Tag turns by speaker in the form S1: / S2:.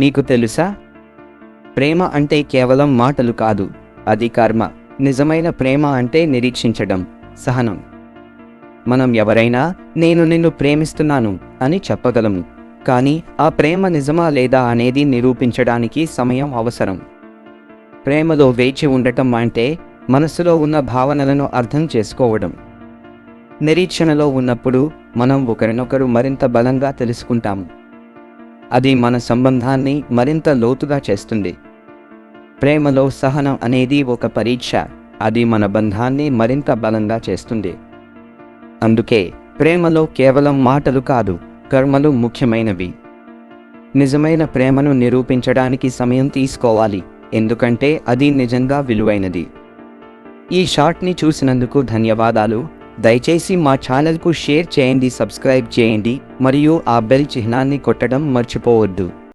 S1: మీకు తెలుసా? ప్రేమ అంటే కేవలం మాటలు కాదు, అది కర్మ. నిజమైన ప్రేమ అంటే నిరీక్షించడం, సహనం. మనం ఎవరైనా నేను నిన్ను ప్రేమిస్తున్నాను అని చెప్పగలము, కానీ ఆ ప్రేమ నిజమా లేదా అనేది నిరూపించడానికి సమయం అవసరం. ప్రేమలో వేచి ఉండటం అంటే మనసులో ఉన్న భావనలను అర్థం చేసుకోవడం. నిరీక్షణలో ఉన్నప్పుడు మనం ఒకరినొకరు మరింత బలంగా తెలుసుకుంటాము. అది మన సంబంధాన్ని మరింత లోతుగా చేస్తుంది. ప్రేమలో సహనం అనేది ఒక పరీక్ష, అది మన బంధాన్ని మరింత బలంగా చేస్తుంది. అందుకే ప్రేమలో కేవలం మాటలు కాదు, కర్మలు ముఖ్యమైనవి. నిజమైన ప్రేమను నిరూపించడానికి సమయం తీసుకోవాలి, ఎందుకంటే అది నిజంగా విలువైనది. ఈ షార్ట్ని చూసినందుకు ధన్యవాదాలు. దయచేసి మా ఛానల్కు షేర్ చేయండి, సబ్స్క్రైబ్ చేయండి మరియు ఆ బెల్ చిహ్నాన్ని కొట్టడం మర్చిపోవద్దు.